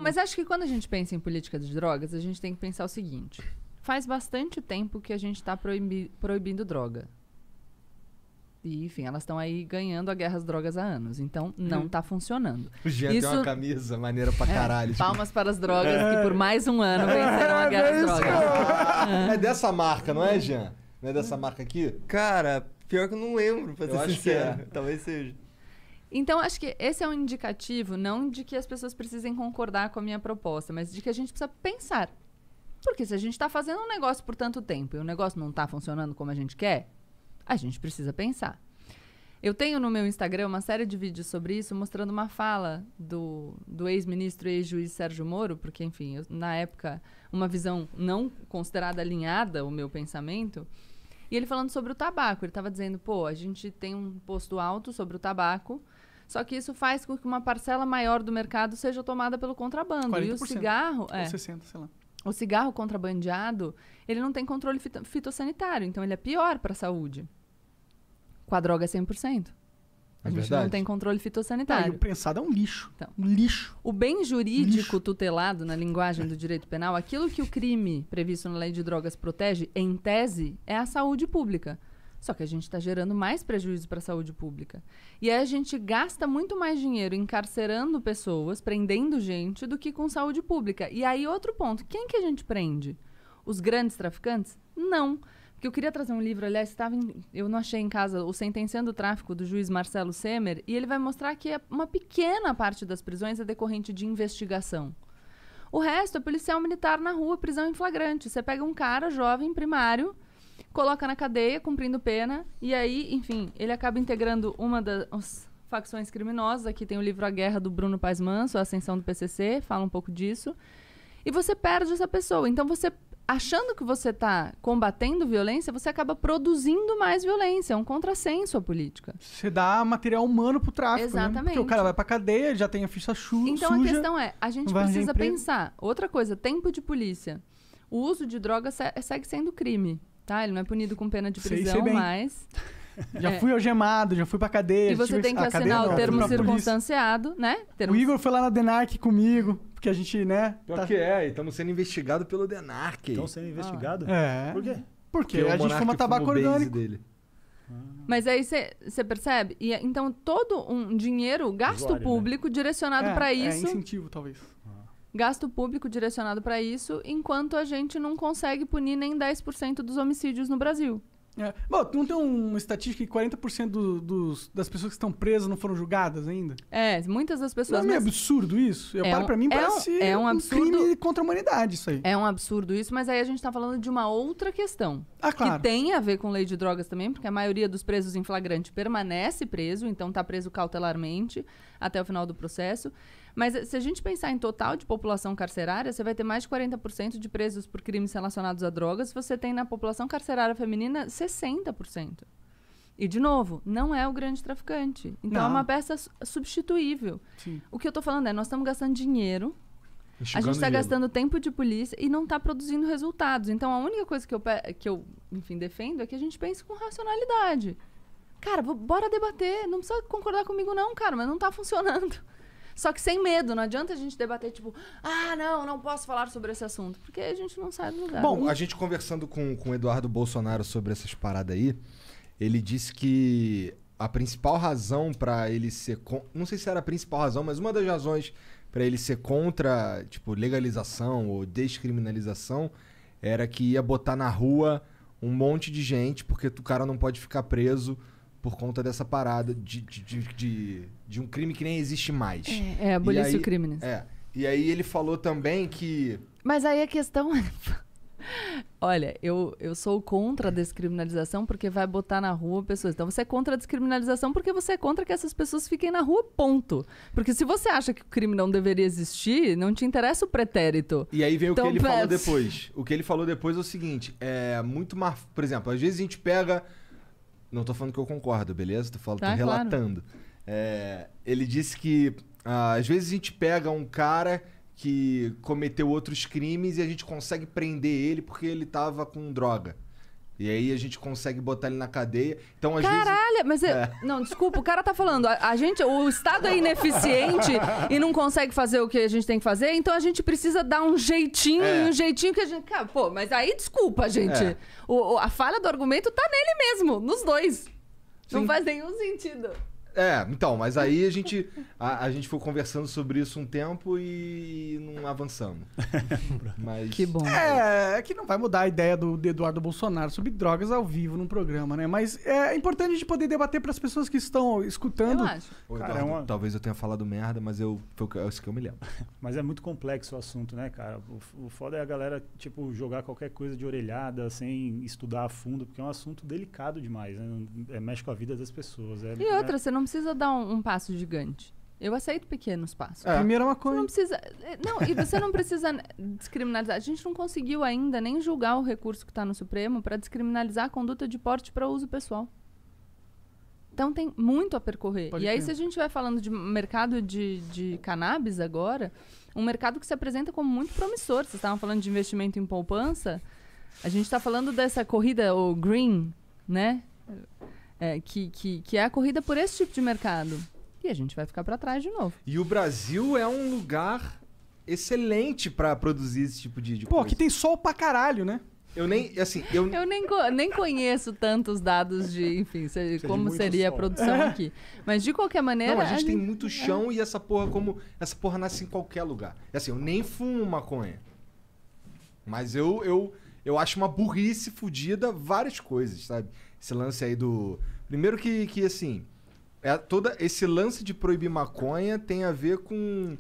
Mas acho que quando a gente pensa em política de drogas, a gente tem que pensar o seguinte. Faz bastante tempo que a gente está proibindo droga. E, enfim, elas estão aí ganhando a guerra às drogas há anos. Então, não está funcionando. O Jean tem uma camisa maneira pra caralho. Palmas para as drogas que por mais um ano venceram a guerra às drogas. É dessa marca, não é, Jean? Não é dessa marca aqui? Cara, pior que eu não lembro, pra ser sincero. Talvez seja. Então, acho que esse é um indicativo, não de que as pessoas precisem concordar com a minha proposta, mas de que a gente precisa pensar. Porque se a gente está fazendo um negócio por tanto tempo e o negócio não está funcionando como a gente quer, a gente precisa pensar. Eu tenho no meu Instagram uma série de vídeos sobre isso, mostrando uma fala do ex-ministro e ex-juiz Sérgio Moro, porque, enfim, na época, uma visão não considerada alinhada ao meu pensamento, e ele falando sobre o tabaco. Ele estava dizendo, pô, a gente tem um imposto alto sobre o tabaco, só que isso faz com que uma parcela maior do mercado seja tomada pelo contrabando. 40%, e o cigarro... Ou 60%, sei lá. O cigarro contrabandeado, ele não tem controle fitossanitário, então ele é pior para a saúde. Com a droga é 100%. A gente não tem controle fitossanitário. E o prensado é um lixo. Então, um lixo. O bem jurídico tutelado na linguagem do direito penal, aquilo que o crime previsto na lei de drogas protege, em tese, é a saúde pública. Só que a gente está gerando mais prejuízo para a saúde pública. E aí a gente gasta muito mais dinheiro encarcerando pessoas, prendendo gente, do que com saúde pública. E aí outro ponto, quem que a gente prende? Os grandes traficantes? Não. Porque eu queria trazer um livro, aliás, eu não achei em casa, o Sentenciando o Tráfico, do juiz Marcelo Semer, e ele vai mostrar que uma pequena parte das prisões é decorrente de investigação. O resto é policial militar na rua, prisão em flagrante. Você pega um cara jovem, primário, coloca na cadeia, cumprindo pena, e aí, enfim, ele acaba integrando uma das facções criminosas. Aqui tem o livro A Guerra, do Bruno Paes Manso, A Ascensão do PCC, fala um pouco disso. E você perde essa pessoa. Então, você, achando que você está combatendo violência, você acaba produzindo mais violência. É um contrassenso à política. Você dá material humano pro tráfico. Exatamente. Né? Porque o cara vai pra cadeia, já tem a ficha suja. Então, a questão é, a gente precisa pensar. Outra coisa, tempo de polícia. O uso de drogas segue sendo crime. Tá? Ele não é punido com pena de prisão, mas... Já fui algemado, já fui pra cadeia. E você tem que assinar o termo circunstanciado, né? O Igor foi lá na DENARC comigo, porque a gente, né... Pior que é, e estamos sendo investigados pelo DENARC. Estão sendo investigados? É. Por quê? Porque a gente fuma tabaco orgânico. Dele. Mas aí você percebe? E, então, todo um dinheiro, gasto público, direcionado para isso... É incentivo, talvez. Gasto público direcionado para isso, enquanto a gente não consegue punir nem 10% dos homicídios no Brasil. Bom, não tem uma estatística que 40% das pessoas que estão presas não foram julgadas ainda? Muitas das pessoas... Não é absurdo isso? Pra mim parece um absurdo, crime contra a humanidade isso aí. É um absurdo isso, mas aí a gente tá falando de uma outra questão. Claro. Que tem a ver com lei de drogas também, porque a maioria dos presos em flagrante permanece preso, então tá preso cautelarmente até o final do processo. Mas se a gente pensar em total de população carcerária, você vai ter mais de 40% de presos por crimes relacionados a drogas. Você tem na população carcerária feminina 60%. E, de novo, não é o grande traficante. Então, é uma peça substituível. Sim. O que eu tô falando é, nós estamos gastando dinheiro, a gente está gelo. gastando tempo de polícia e não está produzindo resultados. Então, a única coisa que eu enfim, defendo é que a gente pense com racionalidade. Cara, bora debater. Não precisa concordar comigo não, cara, mas não está funcionando. Só que sem medo, não adianta a gente debater, tipo, não posso falar sobre esse assunto, porque a gente não sai do lugar. Bom, a gente conversando com o Eduardo Bolsonaro sobre essas paradas aí, ele disse que a principal razão para ele ser... Não sei se era a principal razão, mas uma das razões para ele ser contra, tipo, legalização ou descriminalização era que ia botar na rua um monte de gente, porque o cara não pode ficar preso por conta dessa parada de um crime que nem existe mais. Abolice o crime. E aí ele falou também que... Mas aí a questão é... Olha, eu sou contra a descriminalização porque vai botar na rua pessoas. Então você é contra a descriminalização porque você é contra que essas pessoas fiquem na rua, ponto. Porque se você acha que o crime não deveria existir, não te interessa o pretérito. E aí vem o que ele falou depois. O que ele falou depois é o seguinte, é muito mais... Por exemplo, às vezes a gente pega... Não tô falando que eu concordo, beleza? Tô relatando. Claro. Ele disse que às vezes a gente pega um cara que cometeu outros crimes e a gente consegue prender ele porque ele tava com droga. E aí a gente consegue botar ele na cadeia. Então, às Caralho, mas... É. Não, desculpa, o cara tá falando, o Estado é ineficiente e não consegue fazer o que a gente tem que fazer, então a gente precisa dar um jeitinho, um jeitinho que a gente... Cara, pô, mas aí desculpa, gente. É. A falha do argumento tá nele mesmo, nos dois. Não Sim. faz nenhum sentido. então, mas aí a gente foi conversando sobre isso um tempo e não avançamos. Mas... Que bom. É que não vai mudar a ideia do Eduardo Bolsonaro sobre drogas ao vivo num programa, né? Mas é importante a gente poder debater para as pessoas que estão escutando. Eu acho. Ô, Cara, Eduardo, talvez eu tenha falado merda, mas é isso que eu me lembro. Mas é muito complexo o assunto, né, cara? O foda é a galera, tipo, jogar qualquer coisa de orelhada sem estudar a fundo, porque é um assunto delicado demais, né? Mexe com a vida das pessoas. E outra, você não precisa dar um passo gigante. Eu aceito pequenos passos. Primeiro é uma Você coisa. não precisa... Não, e você não precisa descriminalizar. A gente não conseguiu ainda nem julgar o recurso que está no Supremo para descriminalizar a conduta de porte para uso pessoal. Então tem muito a percorrer. Pode e aí, crer. se a gente vai falando de mercado de cannabis agora, um mercado que se apresenta como muito promissor. Vocês estavam falando de investimento em poupança. A gente está falando dessa corrida, o green, né? Que é a corrida por esse tipo de mercado. E a gente vai ficar para trás de novo. E o Brasil é um lugar excelente pra produzir esse tipo de Pô, coisa. aqui tem sol pra caralho, né? Eu nem, assim, Eu nem conheço tantos dados de, enfim, como muito seria a sol. produção aqui. Mas, de qualquer maneira... Não, a gente tem muito chão e essa porra nasce em qualquer lugar. Assim, eu nem fumo maconha. Mas eu acho uma burrice fodida várias coisas, sabe? Esse lance aí do... Primeiro que assim, todo esse lance de proibir maconha tem a ver com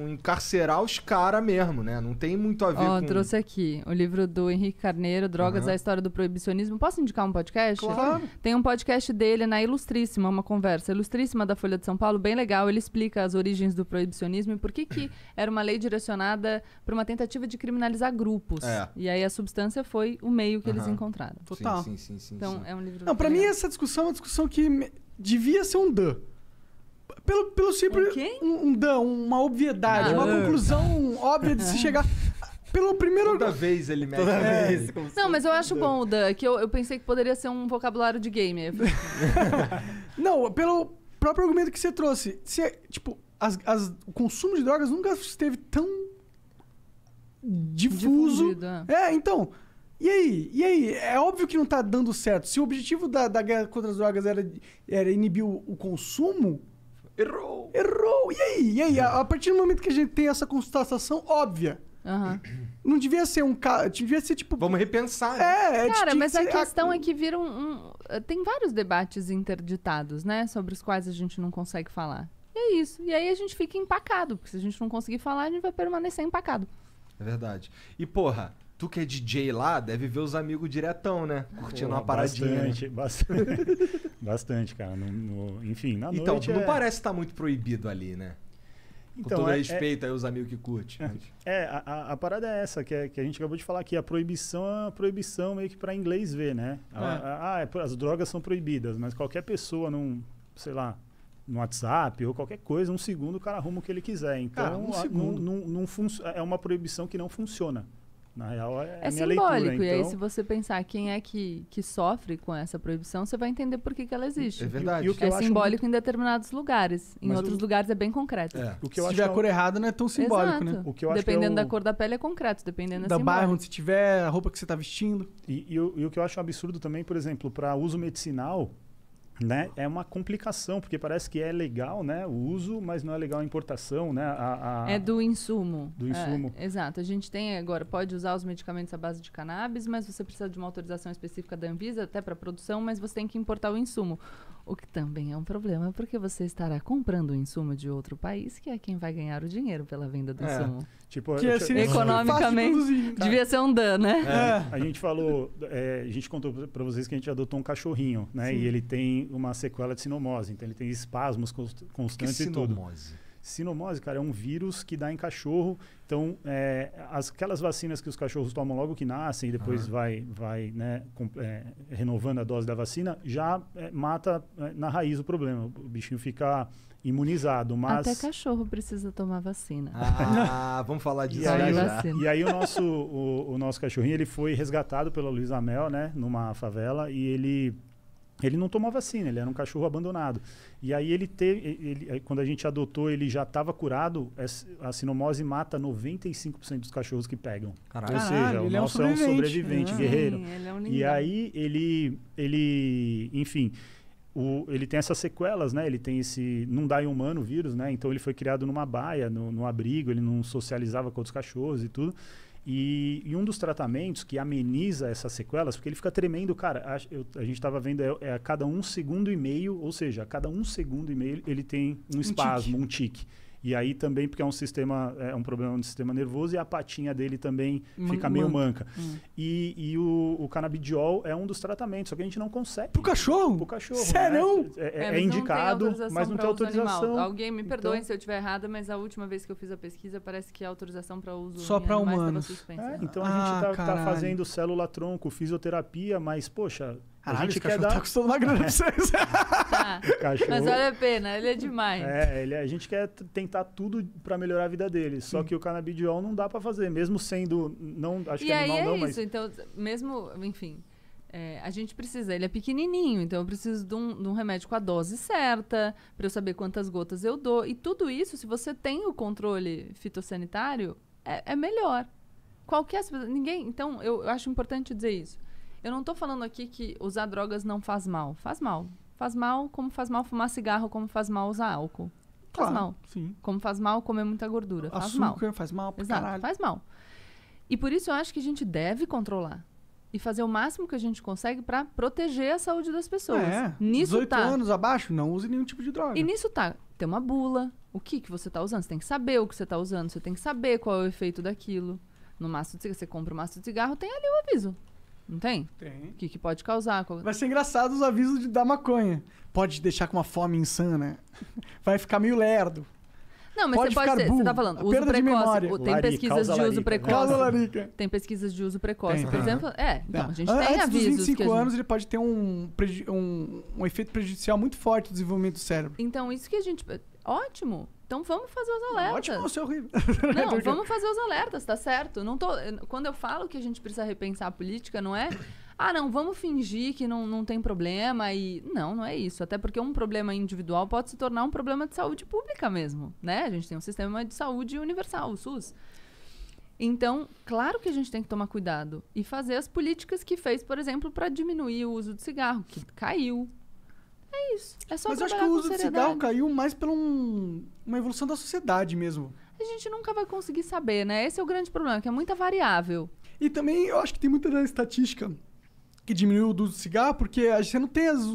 encarcerar os caras mesmo, né? Não tem muito a ver com... trouxe aqui o livro do Henrique Carneiro, Drogas, a História do Proibicionismo. Posso indicar um podcast? Claro. Tem um podcast dele na Ilustríssima, uma conversa ilustríssima da Folha de São Paulo, bem legal. Ele explica as origens do proibicionismo e por que era uma lei direcionada para uma tentativa de criminalizar grupos. E aí a substância foi o meio que eles encontraram. Total. Sim. Então, é um livro... Não, pra bem mim legal. essa discussão é uma discussão que devia ser um dan. Pelo simples... Um quê? Um dan, uma obviedade, uma conclusão óbvia de se chegar... Pelo primeiro... Toda vez ele mete... Toda vez. como se Não, mas eu fosse acho um bom, Dan, que eu pensei que poderia ser um vocabulário de gamer. Não, pelo próprio argumento que você trouxe. Tipo, o consumo de drogas nunca esteve tão difuso. Difundido, é. Então... E aí? É óbvio que não tá dando certo. Se o objetivo da guerra contra as drogas era inibir o consumo... Errou! E aí? A partir do momento que a gente tem essa constatação óbvia, Aham. não devia ser um cara... Devia ser tipo... Vamos repensar, né? Cara, tinha mas que a ser- questão é que vira tem vários debates interditados, né? Sobre os quais a gente não consegue falar. E é isso. E aí a gente fica empacado. Porque se a gente não conseguir falar, a gente vai permanecer empacado. É verdade. E, porra, tu que é DJ lá, deve ver os amigos diretão, né? Curtindo uma paradinha. né? Bastante, cara. Enfim, na Então, noite não parece estar muito proibido ali, né? Com todo respeito aí os amigos que curtem. A parada é essa, que a gente acabou de falar aqui. A proibição é uma proibição meio que para inglês ver, né? As drogas são proibidas, mas qualquer pessoa sei lá, no WhatsApp ou qualquer coisa, um segundo o cara arruma o que ele quiser. Então, é uma proibição que não funciona. Na real, é a minha simbólico. leitura. E aí, Então, se você pensar quem é que sofre com essa proibição, você vai entender por que ela existe. É verdade. E o que É eu acho simbólico em determinados lugares. Em Mas outros lugares é bem concreto. o que Se eu tiver acho a cor errada, não é tão simbólico, né? Exato. O que eu acho que é Dependendo o- da cor da pele é concreto, dependendo é Da bairro simbólico. onde você tiver, a roupa que você tá vestindo. E o que eu acho absurdo também, por exemplo, para uso medicinal, né, é uma complicação, porque parece que é legal, né, o uso, mas não é legal a importação, né? É do insumo. Do insumo. Exato. A gente tem agora, pode usar os medicamentos à base de cannabis, mas você precisa de uma autorização específica da Anvisa, até para produção, mas você tem que importar o insumo. O que também é um problema, porque você estará comprando o insumo de outro país, que é quem vai ganhar o dinheiro pela venda do insumo. Tipo, Que assim, Economicamente, fácil de produzir. devia ser um dano, né? a gente falou, a gente contou para vocês que a gente adotou um cachorrinho, né? E ele tem uma sequela de sinomose, então ele tem espasmos Que constantes e tudo. sinomose? Sinomose, cara, é um vírus que dá em cachorro. Então, aquelas vacinas que os cachorros tomam logo que nascem e depois vai né, renovando a dose da vacina, já mata na raiz o problema. O bichinho fica imunizado, mas... Até cachorro precisa tomar vacina. Vamos falar disso E aí, já. e aí o nosso cachorrinho, ele foi resgatado pela Luísa Mel, né, numa favela, e ele não tomou vacina, ele era um cachorro abandonado. E aí quando a gente adotou, ele já estava curado. A sinomose mata 95% dos cachorros que pegam. Caralho. Ou seja, o nosso é um sobrevivente, guerreiro. Sim, ele é um E lindão. aí ele enfim, ele tem essas sequelas, né? Ele tem esse não dá em humano vírus, né? Então ele foi criado numa baia, no abrigo, ele não socializava com outros cachorros e tudo. E um dos tratamentos que ameniza essas sequelas, porque ele fica tremendo, cara, a gente estava vendo, a cada 1,5 segundo, ou seja, a cada 1,5 segundo ele tem um espasmo, um tique. E aí também, porque é um problema no sistema nervoso, e a patinha dele também fica meio manca. E o canabidiol é um dos tratamentos, só que a gente não consegue. Pro cachorro? Pro cachorro. Sério? Né? É indicado, mas não tem autorização. Alguém me perdoe se eu estiver errada, mas a última vez que eu fiz a pesquisa, parece que a autorização para uso só para humanos. Então a gente tá fazendo célula-tronco, fisioterapia, mas, poxa... Caralho, a gente esse cachorro tá custando uma grana pra vocês. Tá. Mas vale a pena, ele é demais. A gente quer tentar tudo para melhorar a vida dele. Só que o canabidiol não dá para fazer, mesmo sendo. Não, acho que animal não, mas. Então, mesmo, enfim. A gente precisa, ele é pequenininho, então eu preciso de um remédio com a dose certa, para eu saber quantas gotas eu dou. E tudo isso, se você tem o controle fitossanitário, é melhor. Ninguém. Então, eu acho importante dizer isso. Eu não estou falando aqui que usar drogas não faz mal. Faz mal. Faz mal como faz mal fumar cigarro, como faz mal usar álcool. Faz mal. Sim. Como faz mal comer muita gordura. Faz mal. Açúcar faz mal pra Exato, caralho. faz mal. E por isso eu acho que a gente deve controlar. E fazer o máximo que a gente consegue para proteger a saúde das pessoas. Nisso 18 tá. anos abaixo, não use nenhum tipo de droga. E nisso tá. Tem uma bula. O que você tá usando? Você tem que saber o que você tá usando. Você tem que saber qual é o efeito daquilo. No maço de cigarro, você compra um maço de cigarro, tem ali o aviso. Não tem? Tem. O que pode causar? Vai ser engraçado os avisos da maconha. Pode te deixar com uma fome insana. Vai ficar meio lerdo. Não, mas Pode você pode ficar ser. burro. Você tá falando, uso Perda de memória. precoce. Tem Larica, pesquisas de causa uso larica. Causa precoce. larica. Tem pesquisas de uso precoce. Tem. Por exemplo, então, a gente tem Antes dos avisos. 25 que a gente... anos, ele pode ter um efeito prejudicial muito forte no desenvolvimento do cérebro. Então, isso que a gente... Ótimo. Então, vamos fazer os alertas. Ótimo, isso é horrível. Não, vamos fazer os alertas, tá certo? Quando eu falo que a gente precisa repensar a política, não é... não, vamos fingir que não tem problema e... Não é isso. Até porque um problema individual pode se tornar um problema de saúde pública mesmo, né? A gente tem um sistema de saúde universal, o SUS. Então, claro que a gente tem que tomar cuidado e fazer as políticas que fez, por exemplo, para diminuir o uso de cigarro, que caiu. É isso. É só Mas eu acho que trabalhar o com uso de seriedade. cigarro caiu mais por uma evolução da sociedade mesmo. A gente nunca vai conseguir saber, né? Esse é o grande problema, que é muita variável. E também eu acho que tem muita da estatística que diminuiu o uso de cigarro, porque você não tem os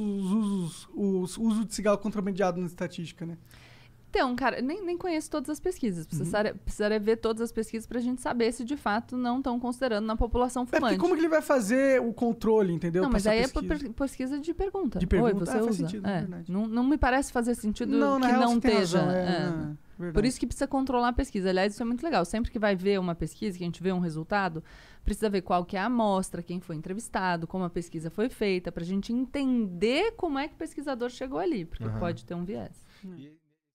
usos de cigarro contrabandeado na estatística, né? Então, cara, nem conheço todas as pesquisas. Precisaria ver todas as pesquisas pra gente saber se de fato não estão considerando na população fumante. Porque como que ele vai fazer o controle, entendeu? Não, mas pra aí essa é pesquisa de pergunta. De pergunta? Oi, você faz usa? sentido, é verdade. Não me parece fazer sentido Não, na que real, não você tem esteja. razão, verdade. Por isso que precisa controlar a pesquisa. Aliás, isso é muito legal. Sempre que vai ver uma pesquisa, que a gente vê um resultado, precisa ver qual que é a amostra, quem foi entrevistado, como a pesquisa foi feita, pra gente entender como é que o pesquisador chegou ali, porque pode ter um viés. E